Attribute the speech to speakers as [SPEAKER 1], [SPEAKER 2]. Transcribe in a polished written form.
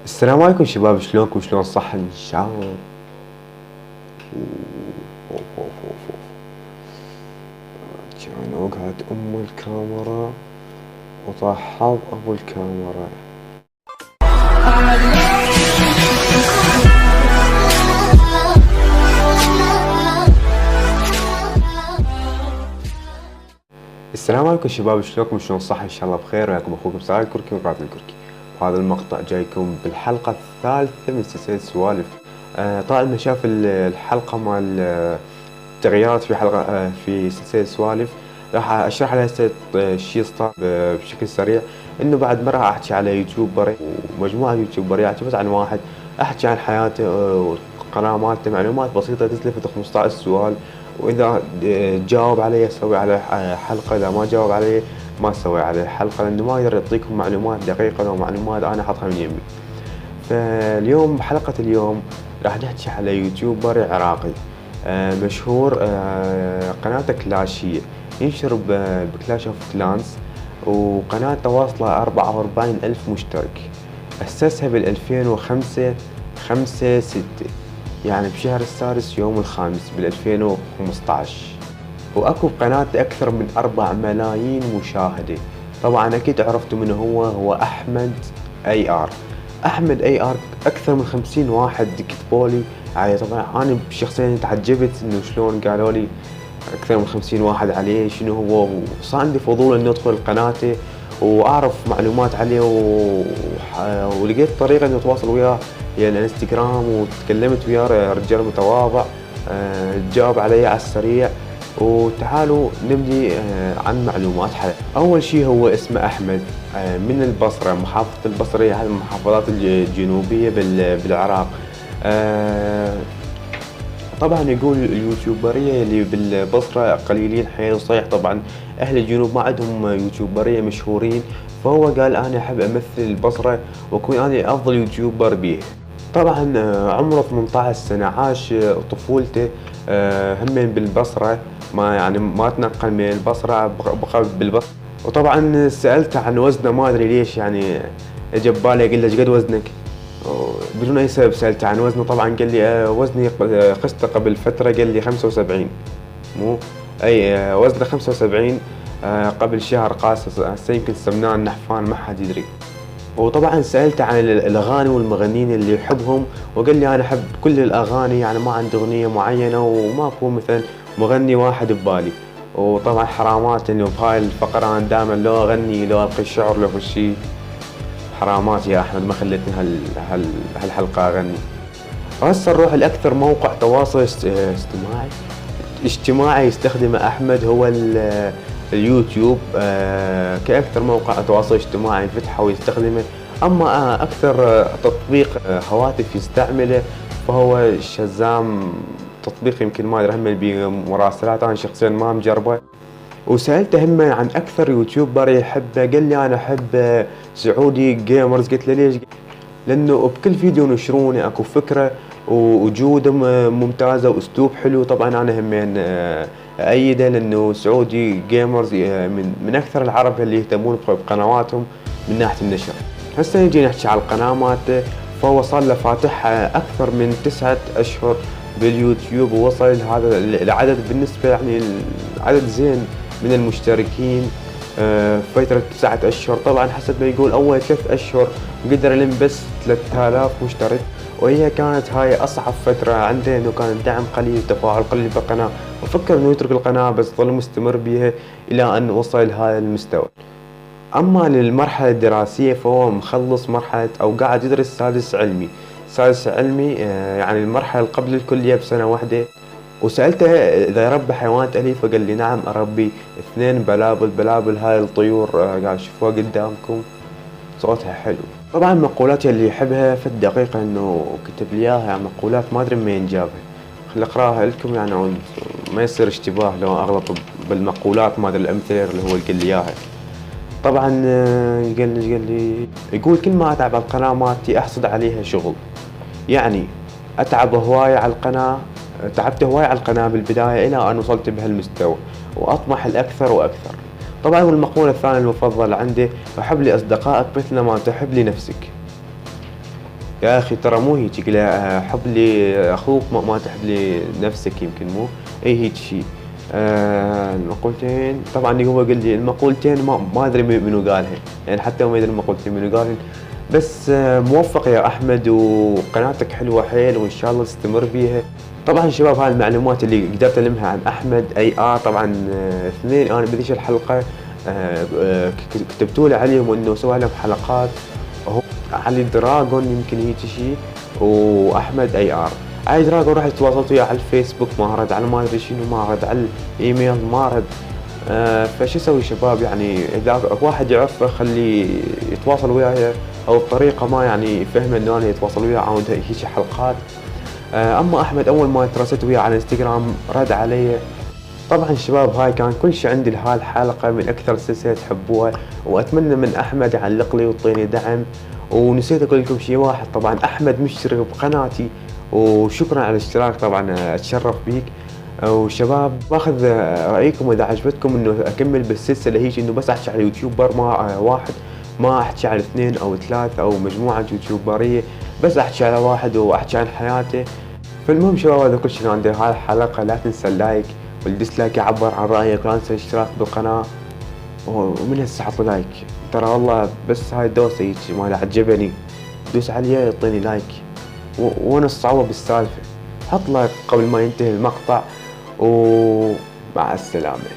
[SPEAKER 1] السلام عليكم شباب، شلونكم؟ شلون صح الشعب؟ كان وقعت الكاميرا وطاح حظ ابو الكاميرا. السلام عليكم شباب، شلونكم؟ شلون صح ان شاء الله بخير. وياكم اخوكم سعد الكركي وقناة الكركي. وهذا المقطع جايكم بالحلقة الثالثة من سلسلة سوالف. طبعا ما شاف الحلقة مال تغييرات في حلقة في سلسلة سوالف، راح اشرح لها شيء صار بشكل سريع. انه بعد ما راح احكي على يوتيوبر ومجموعة يوتيوبر، احكي بس عن واحد، احكي عن حياته والقناة مالته، معلومات بسيطة تتلفت 15 سؤال، واذا جاوب علي اسوي على حلقة، اذا ما جاوب علي ما اسوي على حلقة، لانه ما اقدر يعطيكم معلومات دقيقة لو معلومات انا احطها من يمي. فاليوم بحلقة اليوم راح نحكي على يوتيوبر عراقي مشهور، قناته كلاشية، ينشر بكلاش اوف كلانس، وقناته واصلة 44 ألف مشترك. أسسها بال2005 5/6، يعني بشهر السادس يوم الخامس بال2015، وأكو بقناته أكثر من 4 ملايين مشاهدة. طبعا أكيد عرفتوا من هو أحمد أي آر. أحمد أي آر أكثر من 50 واحد كتبولي عليه. طبعا أنا شخصيا تعجبت إنه شلون قالوا لي أكثر من 50 واحد عليه شنو هو، وصار عندي فضول إني أدخل قناته وأعرف معلومات عليه ولقيت طريقة إني أتواصل وياه هي الانستغرام، وتكلمت وياه رجال متواضع، جاوب علي على السريع. وتعالوا نبدي عن معلومات حياته. أول شيء هو اسمه أحمد، من البصرة، محافظة البصرة، هذه المحافظات الجنوبية بالعراق. طبعا يقول اليوتيوبرية اللي بالبصرة قليلين حيل صيح. طبعا أهل الجنوب ما عندهم يوتيوبرية مشهورين، فهو قال أنا أحب أمثل البصرة وأكون أنا أفضل يوتيوبر بيه. طبعا عمره 18 سنة، عاش طفولته همين بالبصرة، ما تنقل من البصرة، بقى بالبصرة. وطبعا سألته عن وزنه، ما أدري ليش يعني اجى ببالي اقول له ايش قد وزنك، بدون اي سبب سألته عن وزنه. طبعا قال لي وزني قسته قبل فترة، قال لي 75، مو اي وزنه 75 قبل شهر قاس، هسه يمكن سمناه النحفان ما حد يدري. وطبعا سألته عن الأغاني والمغنيين اللي يحبهم، وقال لي أنا أحب كل الأغاني، يعني ما عندي أغنية معينة، وماكو مثلا مغني واحد ببالي. وطبعا حرامات إنه بهاي الفقرة أنا دائما لو أغني لو ألقي شعر لو شيء، حرامات يا أحمد ما خلتني هالحلقة أغني. هسه نروح لأكثر موقع تواصل اجتماعي يستخدمه أحمد، هو اليوتيوب. كأكثر موقع تواصل اجتماعي فتحه ويستخدمه. أما أكثر تطبيق هواتف يستعمله فهو الشزام، تطبيق يمكن ما أدري هم بمراسلات، أنا شخصيا ما مجربه. وسألته هم عن أكثر يوتيوبر يحبه، قال لي أنا أحب سعودي جيمرز. قلت له ليش؟ لأنه بكل فيديو ينشرونه أكو فكرة وجودة ممتازة وأسلوب حلو. طبعا أنا همين أيده، لأنه سعودي جيمرز من أكثر العرب اللي يهتمون بقنواتهم من ناحية النشر. هسه نجي نحكي على القناة مالته. فهو صار له فاتح أكثر من 9 أشهر باليوتيوب، ووصل هذا العدد بالنسبة يعني عدد زين من المشتركين فترة 9 أشهر. طبعا حسب ما يقول أول 3 أشهر قدر يلم بس 3000 مشترك، وهي كانت هاي أصعب فترة عنده، إنه كان الدعم قليل، تفاعل قليل بالقناة، وفكر إنه يترك القناة بس ظل مستمر بها إلى أن وصل لهذا المستوى. أما للمرحلة الدراسية فهو مخلص مرحلة أو قاعد يدرس سادس علمي. سادس علمي يعني المرحلة اللي قبل الكلية بسنة واحدة. وسألته إذا يربي حيوانات أليفة، قال لي نعم أربي 2 بلابل هاي الطيور، قاعد شوفوها قدامكم صوتها حلو. طبعا مقولات اللي يحبها في الدقيقة إنه كتب لي إياها، يعني مقولات ما أدري منين جابها، خل أقراها لكم يعني ما يصير اشتباه لو أغلط بالمقولات، ما أدري الأمثلة اللي هو قال لي إياها. طبعا قال لي يقول كل ما أتعب على القناة مالتي أحصد عليها شغل. يعني أتعب هواية على القناة، تعبت هواية على القناة بالبداية إلى أن وصلت بهالمستوى، وأطمح الأكثر وأكثر. طبعا والمقولة الثانية المفضلة عندي، أحب لأصدقائك مثل ما تحب لنفسك. يا اخي ترى مو هيك، لا حب لي اخوك ما تحب لي نفسك، يمكن مو اي هيك شيء. المقولتين طبعا اللي هو قال لي المقولتين ما ادري منو قالها، يعني حتى ما ادري المقولتين منو قالهن. بس موفق يا احمد، وقناتك حلوه حيل وان شاء الله تستمر بيها. طبعا شباب هاي المعلومات اللي قدرت المها عن احمد اي طبعا اثنين انا بذيش الحلقه كتبتوا لي عليهم انه سوى لهم حلقات، هو علي دراجون يمكن هيك شيء، واحمد اي علي دراجون رحت تواصلت وياه على الفيسبوك ما رد، على ما ادري شنو ما رد، على الايميل ما رد. فشو اسوي شباب؟ يعني اذا واحد يعرفه خليه يتواصل وياي، او بطريقه ما يعني يفهم انه انا يتواصل وياه عاود هيك حلقات. اما احمد اول ما تراسلت وياه على انستغرام رد علي. طبعا شباب هاي كان كل شيء عندي لهاي الحلقة، من اكثر سلسلة تحبوها، واتمنى من احمد يعلق لي ويعطيني دعم. ونسيت اقول لكم شيء واحد، طبعا احمد مشترك بقناتي، وشكرا على الاشتراك، طبعا اتشرف بيك. وشباب باخذ رايكم اذا عجبتكم انه اكمل بالسلسله هيك، انه بس احكي على يوتيوبر ما واحد، ما احكي على اثنين او ثلاث او مجموعه يوتيوبريه، بس احكي على واحد واحكي عن حياته. فالمهم شباب هذا كل شيء عندي هاي الحلقه، لا تنسى اللايك والديسلايك، يعبر عن رايك، لا تنسى الاشتراك بالقناه، ومن هسه حط لايك. ترى والله بس هاي الدوسه هيك ما عجبني دوس عليها يعطيني لايك، وانا الصعوبه بالسالفه. حط لايك قبل ما ينتهي المقطع، ومع السلامه.